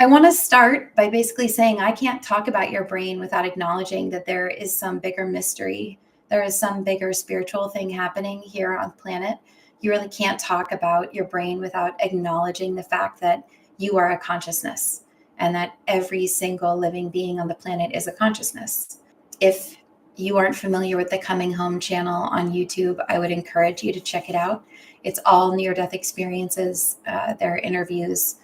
I want to start by basically saying I can't talk about your brain without acknowledging that there is some bigger mystery. There is some bigger spiritual thing happening here on the planet. You really can't talk about your brain without acknowledging the fact that you are a consciousness and that every single living being on the planet is a consciousness. If you aren't familiar with the Coming Home channel on YouTube, I would encourage you to check it out. It's all near-death experiences. There are interviews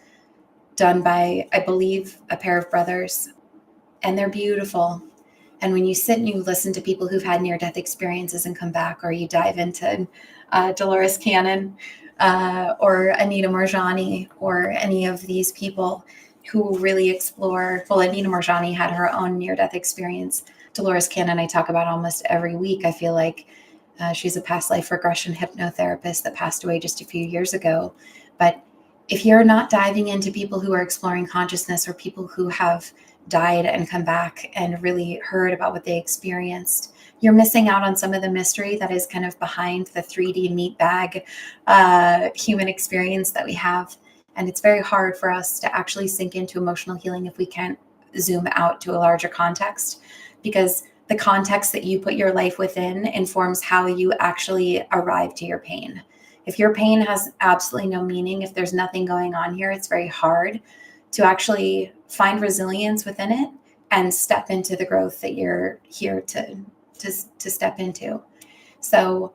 done by, I believe, a pair of brothers, and they're beautiful. And when you sit and you listen to people who've had near-death experiences and come back, or you dive into Dolores Cannon or Anita Moorjani or any of these people who really explore, well, Anita Moorjani had her own near-death experience. Dolores Cannon I talk about almost every week. I feel like she's a past life regression hypnotherapist that passed away just a few years ago. But if you're not diving into people who are exploring consciousness or people who have died and come back and really heard about what they experienced, you're missing out on some of the mystery that is kind of behind the 3D meat bag human experience that we have. And it's very hard for us to actually sink into emotional healing if we can't zoom out to a larger context, because the context that you put your life within informs how you actually arrive to your pain. If your pain has absolutely no meaning, if there's nothing going on here, it's very hard to actually find resilience within it and step into the growth that you're here to step into. So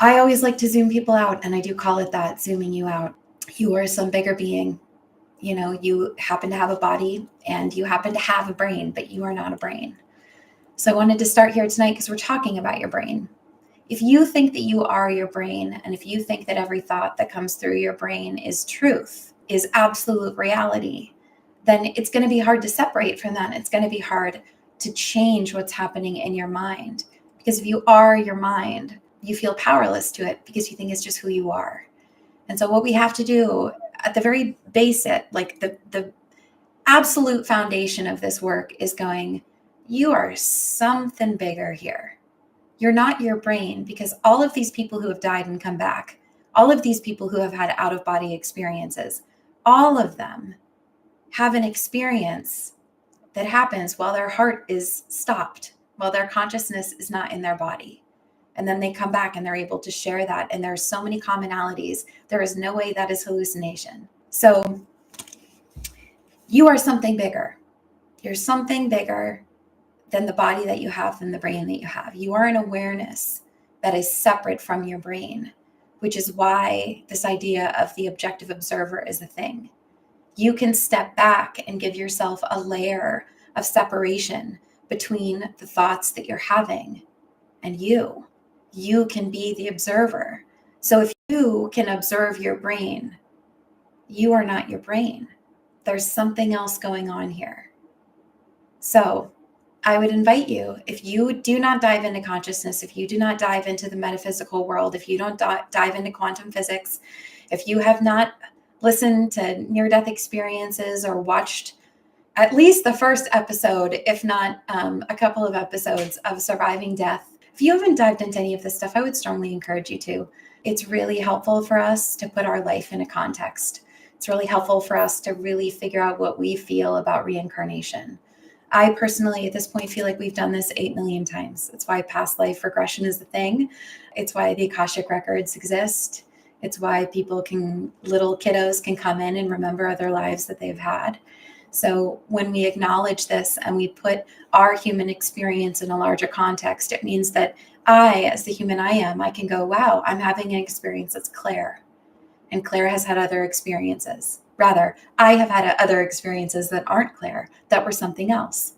I always like to zoom people out, and I do call it that, zooming you out. You are some bigger being. You know, you happen to have a body and you happen to have a brain, but you are not a brain. So I wanted to start here tonight because we're talking about your brain. If you think that you are your brain, and if you think that every thought that comes through your brain is truth, is absolute reality, then it's going to be hard to separate from that. It's going to be hard to change what's happening in your mind. Because if you are your mind, you feel powerless to it because you think it's just who you are. And so what we have to do at the very basic, like the absolute foundation of this work is going, you are something bigger here. You're not your brain, because all of these people who have died and come back, all of these people who have had out-of-body experiences, all of them have an experience that happens while their heart is stopped, while their consciousness is not in their body. And then they come back and they're able to share that. And there are so many commonalities. There is no way that is hallucination. So you are something bigger. You're something bigger than the body that you have and the brain that you have. You are an awareness that is separate from your brain, which is why this idea of the objective observer is a thing. You can step back and give yourself a layer of separation between the thoughts that you're having and you. You can be the observer. So if you can observe your brain, you are not your brain. There's something else going on here. So I would invite you, if you do not dive into consciousness, if you do not dive into the metaphysical world, if you don't dive into quantum physics, if you have not listened to near-death experiences or watched at least the first episode, if not a couple of episodes of Surviving Death, if you haven't dived into any of this stuff, I would strongly encourage you to. It's really helpful for us to put our life in a context. It's really helpful for us to really figure out what we feel about reincarnation. I personally, at this point, feel like we've done this 8 million times. It's why past life regression is the thing. It's why the Akashic records exist. It's why little kiddos can come in and remember other lives that they've had. So when we acknowledge this and we put our human experience in a larger context, it means that I, as the human I am, I can go, wow, I'm having an experience that's Claire. And Claire has had other experiences. Rather, I have had other experiences that aren't Claire, that were something else,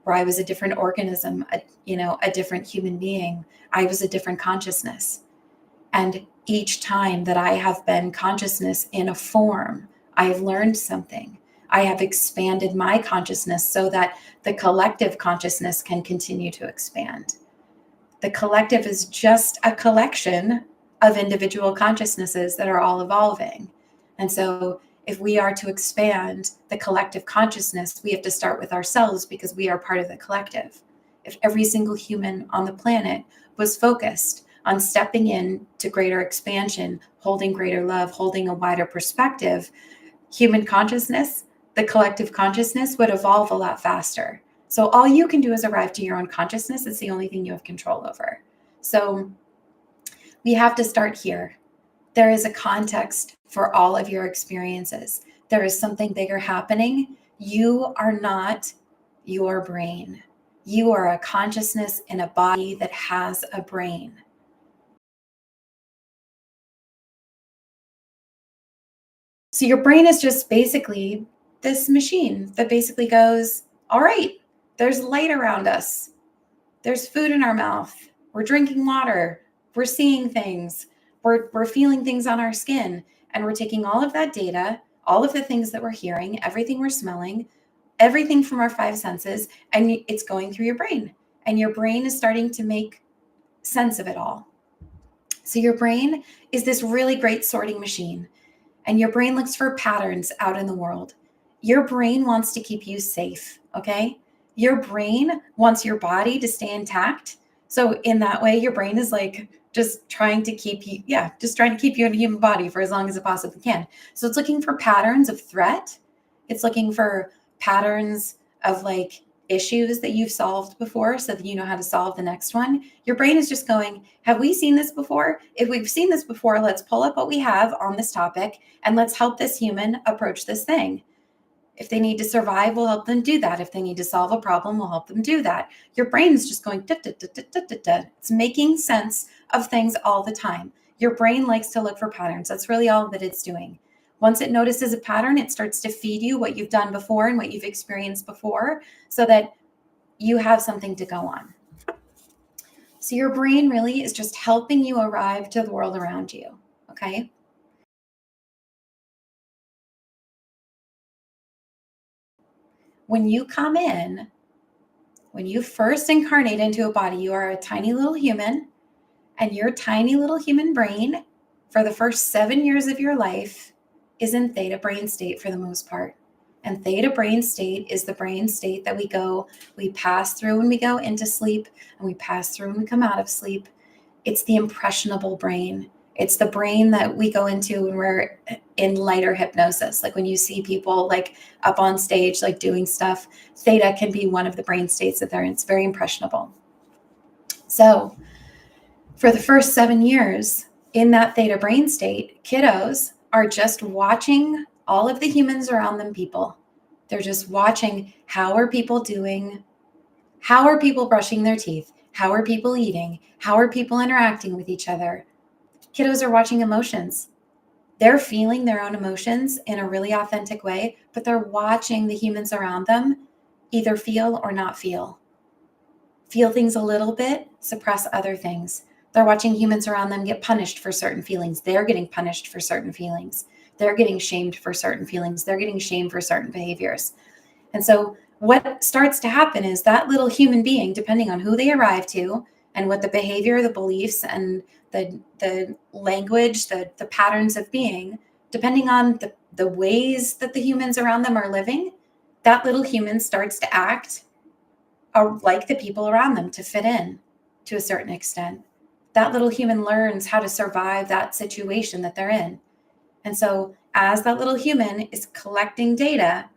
where I was a different organism, a different human being. I was a different consciousness. And each time that I have been consciousness in a form, I have learned something. I have expanded my consciousness so that the collective consciousness can continue to expand. The collective is just a collection of individual consciousnesses that are all evolving. And so if we are to expand the collective consciousness, we have to start with ourselves because we are part of the collective. If every single human on the planet was focused on stepping in to greater expansion, holding greater love, holding a wider perspective, human consciousness the collective consciousness would evolve a lot faster. So all you can do is arrive to your own consciousness. It's the only thing you have control over. So we have to start here. There is a context for all of your experiences. There is something bigger happening. You are not your brain. You are a consciousness in a body that has a brain. So your brain is just basically this machine that basically goes, all right, there's light around us. There's food in our mouth. We're drinking water. We're seeing things. We're feeling things on our skin. And we're taking all of that data, all of the things that we're hearing, everything we're smelling, everything from our five senses, and it's going through your brain. And your brain is starting to make sense of it all. So your brain is this really great sorting machine. And your brain looks for patterns out in the world. Your brain wants to keep you safe, okay? Your brain wants your body to stay intact. So in that way, your brain is like just trying to keep you, just trying to keep you in a human body for as long as it possibly can. So it's looking for patterns of threat. It's looking for patterns of like issues that you've solved before so that you know how to solve the next one. Your brain is just going, have we seen this before? If we've seen this before, let's pull up what we have on this topic and let's help this human approach this thing. If they need to survive, we'll help them do that. If they need to solve a problem, we'll help them do that. Your brain is just going, da, da, da, da, da, da, da. It's making sense of things all the time. Your brain likes to look for patterns. That's really all that it's doing. Once it notices a pattern, it starts to feed you what you've done before and what you've experienced before so that you have something to go on. So your brain really is just helping you arrive to the world around you, okay? When you come in, when you first incarnate into a body, you are a tiny little human, and your tiny little human brain, for the first 7 years of your life, is in theta brain state for the most part. And theta brain state is the brain state that we pass through when we go into sleep, and we pass through when we come out of sleep. It's the impressionable brain. It's the brain that we go into when we're in lighter hypnosis. Like when you see people like up on stage, like doing stuff, theta can be one of the brain states that they're in. It's very impressionable. So for the first 7 years in that theta brain state, kiddos are just watching all of the humans around them, people. They're just watching, how are people doing? How are people brushing their teeth? How are people eating? How are people interacting with each other? Kiddos are watching emotions. They're feeling their own emotions in a really authentic way, but they're watching the humans around them either feel or not feel. Feel things a little bit, suppress other things. They're watching humans around them get punished for certain feelings. They're getting punished for certain feelings. They're getting shamed for certain feelings. They're getting shamed for certain behaviors. And so what starts to happen is that little human being, depending on who they arrive to and what the behavior, the beliefs, and the language, the patterns of being, depending on the ways that the humans around them are living, that little human starts to act like the people around them to fit in to a certain extent. That little human learns how to survive that situation that they're in. And so as that little human is collecting data,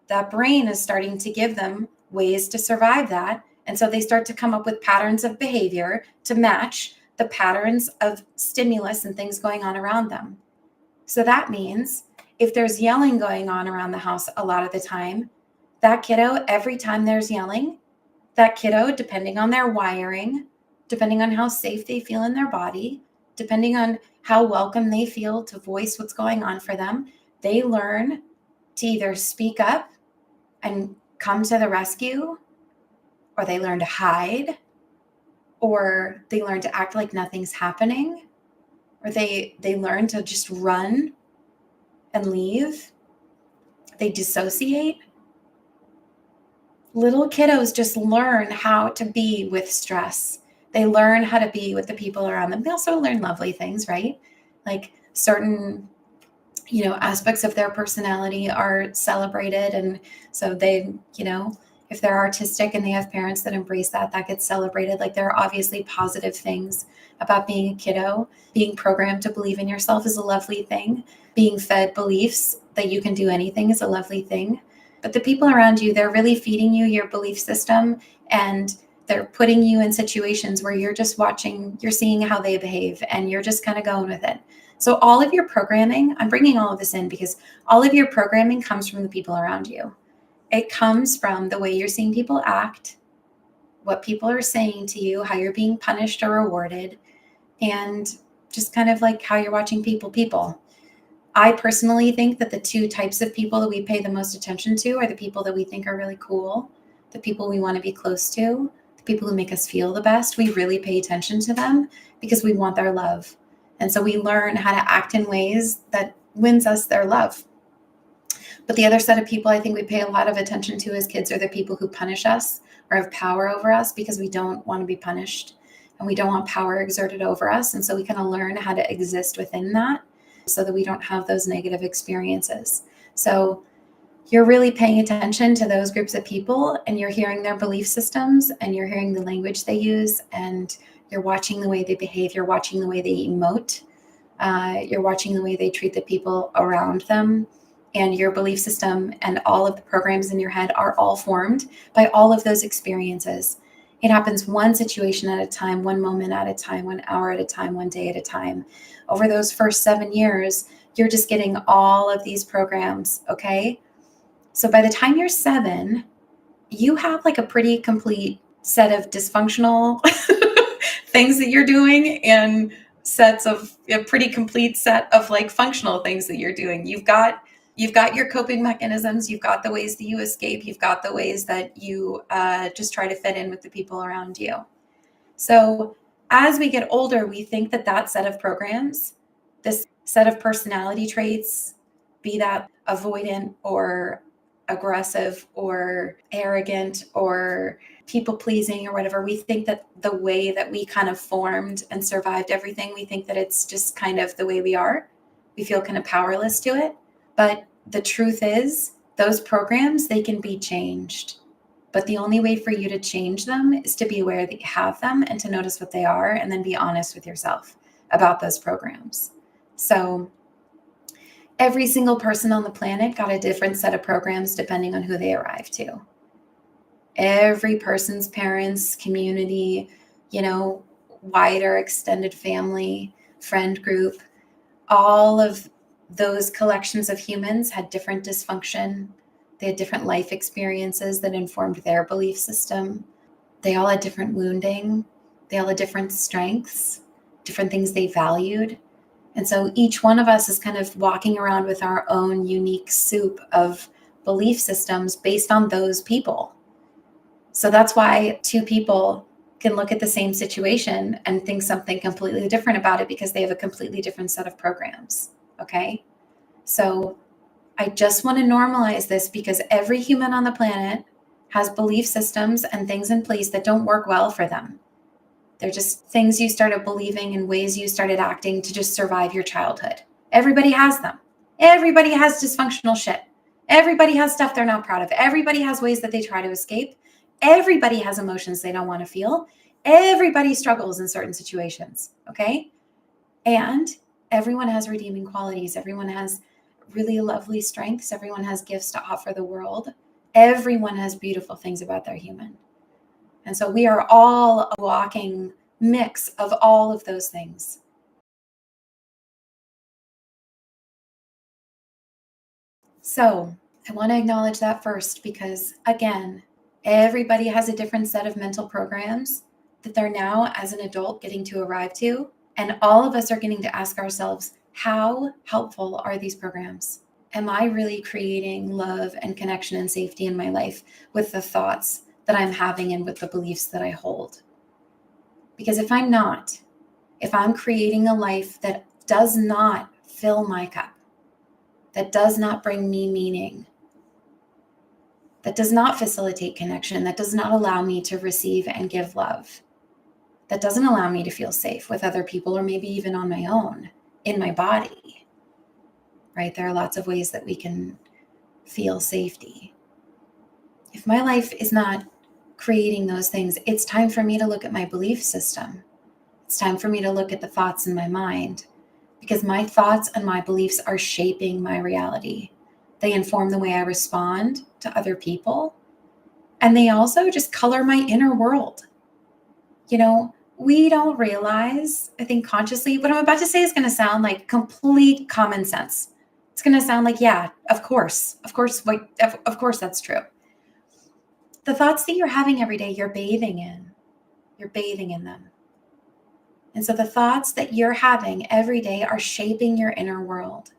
that brain is starting to give them ways to survive that. And so they start to come up with patterns of behavior to match the patterns of stimulus and things going on around them. So that means if there's yelling going on around the house a lot of the time, that kiddo, every time there's yelling, that kiddo, depending on their wiring, depending on how safe they feel in their body, depending on how welcome they feel to voice what's going on for them, they learn to either speak up and come to the rescue, or they learn to hide, or they learn to act like nothing's happening, or they learn to just run and leave. They dissociate. Little kiddos just learn how to be with stress. They learn how to be with the people around them. They also learn lovely things, right? Like certain, aspects of their personality are celebrated. And so they, if they're artistic and they have parents that embrace that gets celebrated. Like there are obviously positive things about being a kiddo. Being programmed to believe in yourself is a lovely thing. Being fed beliefs that you can do anything is a lovely thing. But the people around you, they're really feeding you your belief system, and they're putting you in situations where you're just watching, you're seeing how they behave, and you're just kind of going with it. So all of your programming, I'm bringing all of this in because all of your programming comes from the people around you. It comes from the way you're seeing people act, what people are saying to you, how you're being punished or rewarded, and just kind of like how you're watching people. I personally think that the two types of people that we pay the most attention to are the people that we think are really cool, the people we want to be close to, the people who make us feel the best. We really pay attention to them because we want their love. And so we learn how to act in ways that wins us their love. But the other set of people I think we pay a lot of attention to as kids are the people who punish us or have power over us because we don't want to be punished and we don't want power exerted over us. And so we kind of learn how to exist within that so that we don't have those negative experiences. So you're really paying attention to those groups of people, and you're hearing their belief systems, and you're hearing the language they use, and you're watching the way they behave. You're watching the way they emote. You're watching the way they treat the people around them. And your belief system and all of the programs in your head are all formed by all of those experiences. It happens one situation at a time, one moment at a time, 1 hour at a time, 1 day at a time. Over those first 7 years, you're just getting all of these programs, okay? So by the time you're 7, you have like a pretty complete set of dysfunctional things that you're doing and sets of a pretty complete set of like functional things that you're doing. You've got your coping mechanisms, you've got the ways that you escape, you've got the ways that you just try to fit in with the people around you. So as we get older, we think that set of programs, this set of personality traits, be that avoidant or aggressive or arrogant or people pleasing or whatever, we think that the way that we kind of formed and survived everything, we think that it's just kind of the way we are. We feel kind of powerless to it. But the truth is, those programs, they can be changed. But the only way for you to change them is to be aware that you have them and to notice what they are and then be honest with yourself about those programs. So every single person on the planet got a different set of programs depending on who they arrived to. Every person's parents, community, wider extended family, friend group, all of those collections of humans had different dysfunction. They had different life experiences that informed their belief system. They all had different wounding. They all had different strengths, different things they valued. And so each one of us is kind of walking around with our own unique soup of belief systems based on those people. So that's why two people can look at the same situation and think something completely different about it because they have a completely different set of programs. Okay? So I just want to normalize this because every human on the planet has belief systems and things in place that don't work well for them. They're just things you started believing and ways you started acting to just survive your childhood. Everybody has them. Everybody has dysfunctional shit. Everybody has stuff they're not proud of. Everybody has ways that they try to escape. Everybody has emotions they don't want to feel. Everybody struggles in certain situations, okay? And everyone has redeeming qualities. Everyone has really lovely strengths. Everyone has gifts to offer the world. Everyone has beautiful things about their human. And so we are all a walking mix of all of those things. So I want to acknowledge that first because, again, everybody has a different set of mental programs that they're now, as an adult, getting to arrive to. And all of us are getting to ask ourselves, how helpful are these programs? Am I really creating love and connection and safety in my life with the thoughts that I'm having and with the beliefs that I hold? Because if I'm not, if I'm creating a life that does not fill my cup, that does not bring me meaning, that does not facilitate connection, that does not allow me to receive and give love, that doesn't allow me to feel safe with other people or maybe even on my own, in my body, right? There are lots of ways that we can feel safety. If my life is not creating those things, it's time for me to look at my belief system. It's time for me to look at the thoughts in my mind because my thoughts and my beliefs are shaping my reality. They inform the way I respond to other people. And they also just color my inner world. We don't realize, I think consciously, what I'm about to say is going to sound like complete common sense. It's going to sound like, yeah, of course, of course that's true. The thoughts that you're having every day, you're bathing in them. And so the thoughts that you're having every day are shaping your inner world.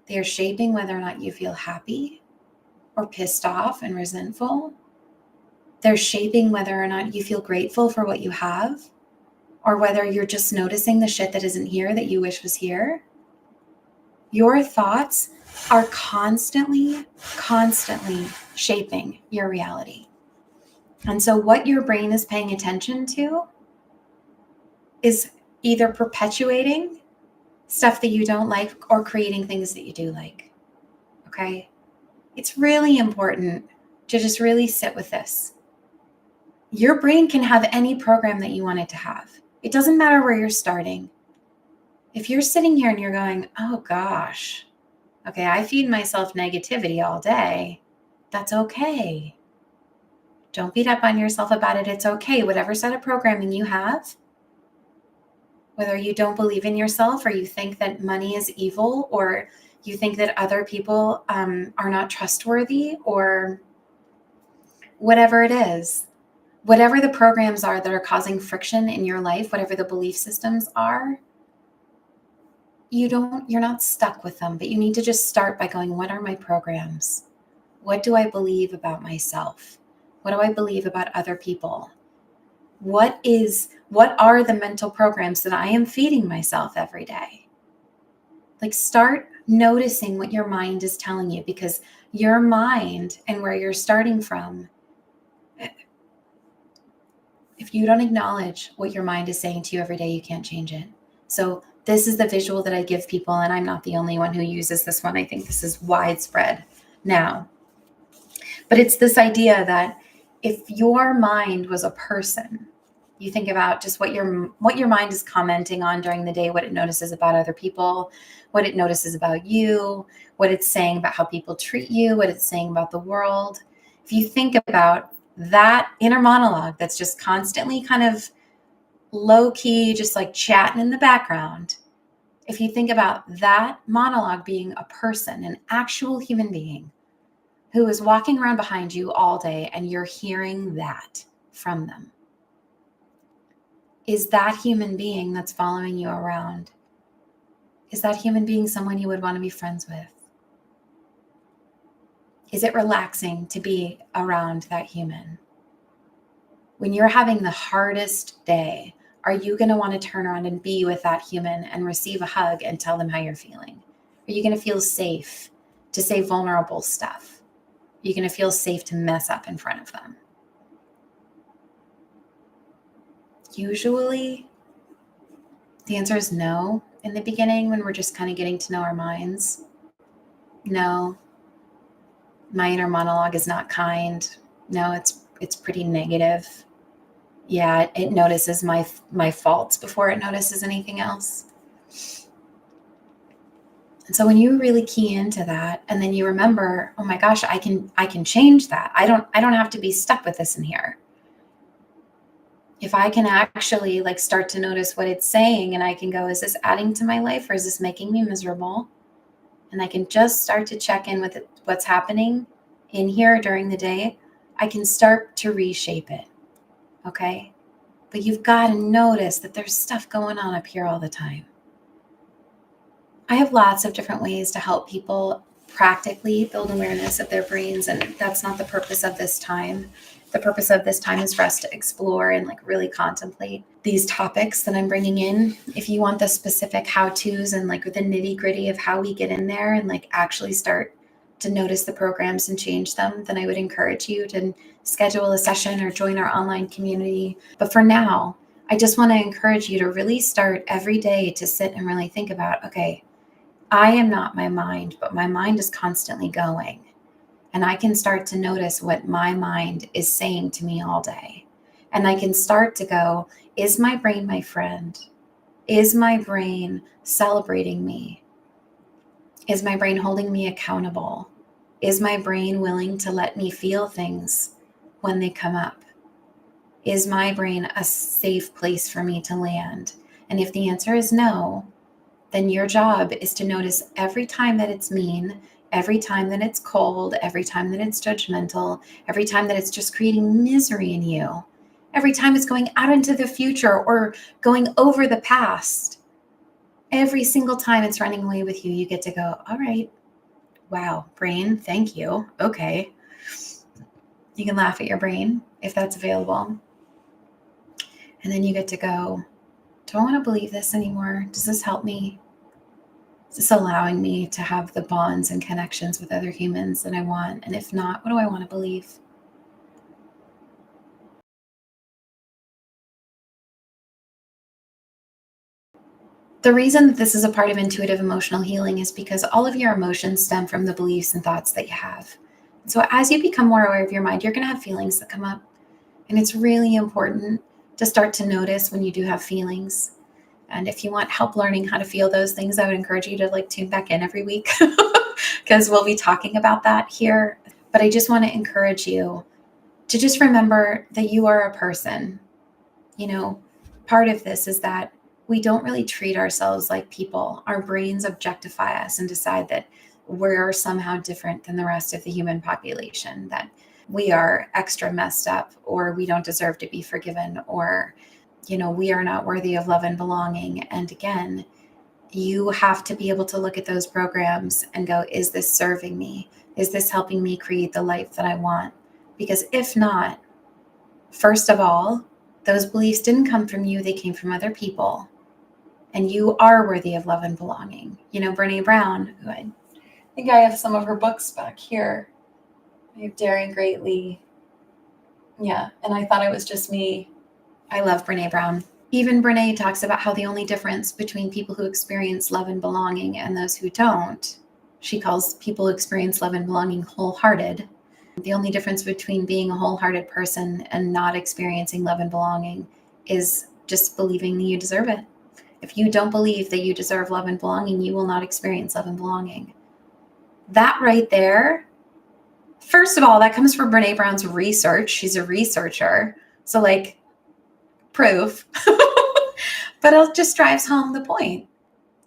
They are shaping whether or not you feel happy or pissed off and resentful. They're shaping whether or not you feel grateful for what you have, or whether you're just noticing the shit that isn't here that you wish was here. Your thoughts are constantly shaping your reality. And so what your brain is paying attention to is either perpetuating stuff that you don't like or creating things that you do like. Okay? It's really important to just really sit with this. Your brain can have any program that you want it to have. It doesn't matter where you're starting. If you're sitting here and you're going, oh gosh, okay, I feed myself negativity all day, that's okay. Don't beat up on yourself about it. It's okay. Whatever set of programming you have, whether you don't believe in yourself or you think that money is evil or you think that other people are not trustworthy or whatever it is, whatever the programs are that are causing friction in your life, whatever the belief systems are, you're not stuck with them, but you need to just start by going, what are my programs? What do I believe about myself? What do I believe about other people? What are the mental programs that I am feeding myself every day? Like, start noticing what your mind is telling you, because your mind and where you're starting from, if you don't acknowledge what your mind is saying to you every day, you can't change it. So this is the visual that I give people, and I'm not the only one who uses this one. I think this is widespread now. But it's this idea that if your mind was a person, you think about just what your mind is commenting on during the day, what it notices about other people, what it notices about you, what it's saying about how people treat you, what it's saying about the world. If you think about that inner monologue that's just constantly kind of low key, just like chatting in the background, if you think about that monologue being a person, an actual human being who is walking around behind you all day and you're hearing that from them, is that human being that's following you around, is that human being someone you would want to be friends with? Is it relaxing to be around that human? When you're having the hardest day, are you going to want to turn around and be with that human and receive a hug and tell them how you're feeling? Are you going to feel safe to say vulnerable stuff? Are you going to feel safe to mess up in front of them? Usually, the answer is no in the beginning when we're just kind of getting to know our minds. No, my inner monologue is not kind. No, it's pretty negative. Yeah, it notices my faults before it notices anything else. And so when you really key into that, and then you remember, oh my gosh, I can change that. I don't have to be stuck with this in here. If I can actually like start to notice what it's saying, and I can go, is this adding to my life or is this making me miserable? And I can just start to check in with what's happening in here during the day. I can start to reshape it. Okay? But you've got to notice that there's stuff going on up here all the time. I have lots of different ways to help people practically build awareness of their brains, and that's not the purpose of this time. The purpose of this time is for us to explore and like really contemplate these topics that I'm bringing in. If you want the specific how-tos and like the nitty-gritty of how we get in there and like actually start to notice the programs and change them, then I would encourage you to schedule a session or join our online community. But for now, I just want to encourage you to really start every day to sit and really think about, okay, I am not my mind, but my mind is constantly going. And I can start to notice what my mind is saying to me all day. And I can start to go, is my brain my friend? Is my brain celebrating me? Is my brain holding me accountable? Is my brain willing to let me feel things when they come up? Is my brain a safe place for me to land? And if the answer is no, then your job is to notice every time that it's mean, every time that it's cold, every time that it's judgmental, every time that it's just creating misery in you, every time it's going out into the future or going over the past. Every single time it's running away with you, you get to go, all right, wow, brain, thank you. Okay. You can laugh at your brain if that's available. And then you get to go, do I want to believe this anymore? Does this help me? Is this allowing me to have the bonds and connections with other humans that I want? And if not, what do I want to believe? The reason that this is a part of intuitive emotional healing is because all of your emotions stem from the beliefs and thoughts that you have. So as you become more aware of your mind, you're going to have feelings that come up. And it's really important to start to notice when you do have feelings. And if you want help learning how to feel those things, I would encourage you to tune back in every week because we'll be talking about that here. But I just want to encourage you to just remember that you are a person. Part of this is that we don't really treat ourselves like people. Our brains objectify us and decide that we're somehow different than the rest of the human population, that we are extra messed up, or we don't deserve to be forgiven, or, we are not worthy of love and belonging. And again, you have to be able to look at those programs and go, is this serving me? Is this helping me create the life that I want? Because if not, first of all, those beliefs didn't come from you, they came from other people. And you are worthy of love and belonging. Brene Brown, who I think I have some of her books back here. I have Daring Greatly. Yeah, and I thought it was just me. I love Brene Brown. Even Brene talks about how the only difference between people who experience love and belonging and those who don't, she calls people who experience love and belonging wholehearted. The only difference between being a wholehearted person and not experiencing love and belonging is just believing that you deserve it. If you don't believe that you deserve love and belonging, you will not experience love and belonging. That right there, first of all, that comes from Brene Brown's research. She's a researcher. So proof. But it just drives home the point.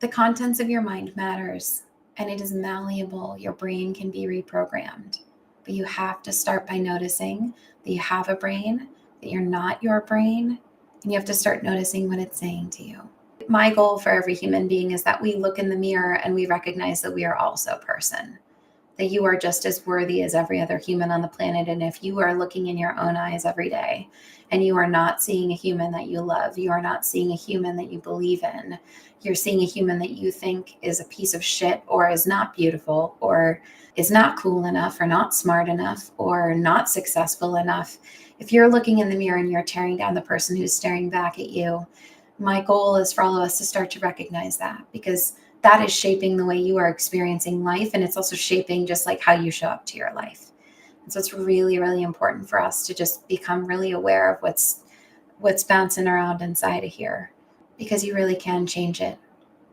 The contents of your mind matters, and it is malleable. Your brain can be reprogrammed. But you have to start by noticing that you have a brain, that you're not your brain, and you have to start noticing what it's saying to you. My goal for every human being is that we look in the mirror and we recognize that we are also a person, that you are just as worthy as every other human on the planet. And if you are looking in your own eyes every day and you are not seeing a human that you love, you are not seeing a human that you believe in, you're seeing a human that you think is a piece of shit or is not beautiful or is not cool enough or not smart enough or not successful enough. If you're looking in the mirror and you're tearing down the person who's staring back at you, my goal is for all of us to start to recognize that, because that is shaping the way you are experiencing life. And it's also shaping just how you show up to your life. And so it's really, really important for us to just become really aware of what's bouncing around inside of here, because you really can change it.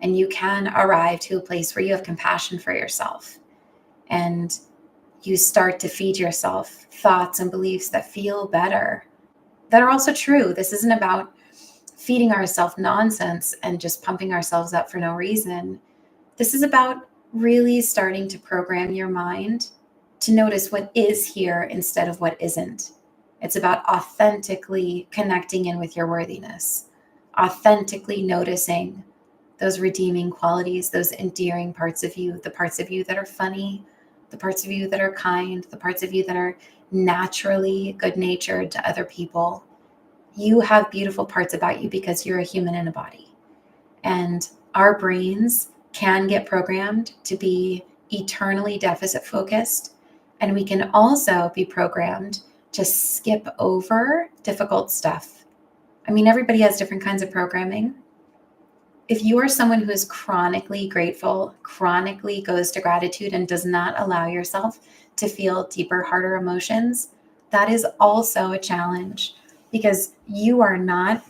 And you can arrive to a place where you have compassion for yourself and you start to feed yourself thoughts and beliefs that feel better, that are also true. This isn't about feeding ourselves nonsense and just pumping ourselves up for no reason. This is about really starting to program your mind to notice what is here instead of what isn't. It's about authentically connecting in with your worthiness, authentically noticing those redeeming qualities, those endearing parts of you, the parts of you that are funny, the parts of you that are kind, the parts of you that are naturally good-natured to other people. You have beautiful parts about you because you're a human in a body. And our brains can get programmed to be eternally deficit focused. And we can also be programmed to skip over difficult stuff. I mean, everybody has different kinds of programming. If you are someone who is chronically grateful, chronically goes to gratitude, and does not allow yourself to feel deeper, harder emotions, that is also a challenge, because you are not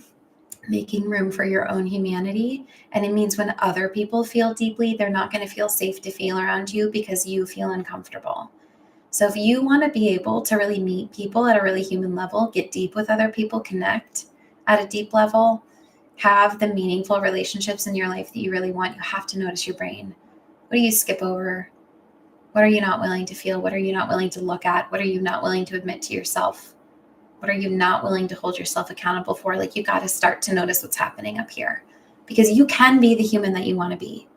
making room for your own humanity. And it means when other people feel deeply, they're not going to feel safe to feel around you because you feel uncomfortable. So if you want to be able to really meet people at a really human level, get deep with other people, connect at a deep level, have the meaningful relationships in your life that you really want, you have to notice your brain. What do you skip over? What are you not willing to feel? What are you not willing to look at? What are you not willing to admit to yourself? What are you not willing to hold yourself accountable for? Like, you got to start to notice what's happening up here, because you can be the human that you want to be.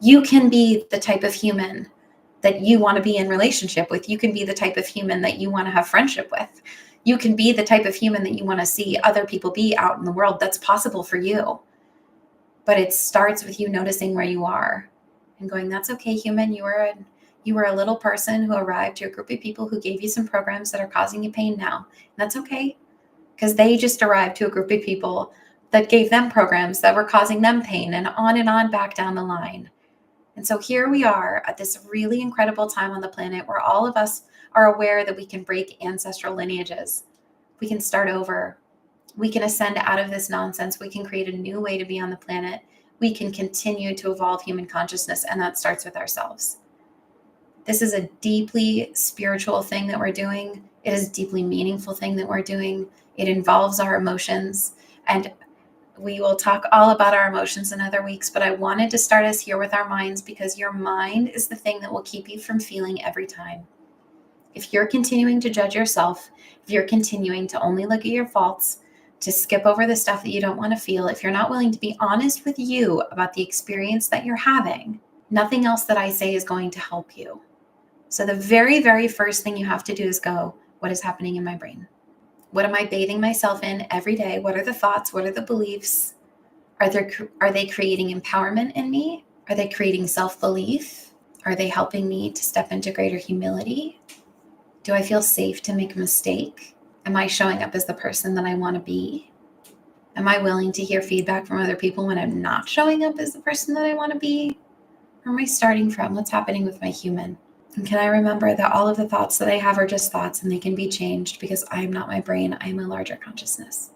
You can be the type of human that you want to be in relationship with. You can be the type of human that you want to have friendship with. You can be the type of human that you want to see other people be out in the world. That's possible for you. But it starts with you noticing where you are and going, that's okay, human. You were a little person who arrived to a group of people who gave you some programs that are causing you pain now. And that's okay, because they just arrived to a group of people that gave them programs that were causing them pain, and on back down the line. And so here we are at this really incredible time on the planet where all of us are aware that we can break ancestral lineages. We can start over. We can ascend out of this nonsense. We can create a new way to be on the planet. We can continue to evolve human consciousness, and that starts with ourselves. This is a deeply spiritual thing that we're doing. It is a deeply meaningful thing that we're doing. It involves our emotions, and we will talk all about our emotions in other weeks, but I wanted to start us here with our minds, because your mind is the thing that will keep you from feeling every time. If you're continuing to judge yourself, if you're continuing to only look at your faults, to skip over the stuff that you don't want to feel, if you're not willing to be honest with you about the experience that you're having, nothing else that I say is going to help you. So the very, very first thing you have to do is go, what is happening in my brain? What am I bathing myself in every day? What are the thoughts? What are the beliefs? Are they creating empowerment in me? Are they creating self-belief? Are they helping me to step into greater humility? Do I feel safe to make a mistake? Am I showing up as the person that I want to be? Am I willing to hear feedback from other people when I'm not showing up as the person that I want to be? Where am I starting from? What's happening with my human? And can I remember that all of the thoughts that I have are just thoughts, and they can be changed, because I am not my brain. I am a larger consciousness.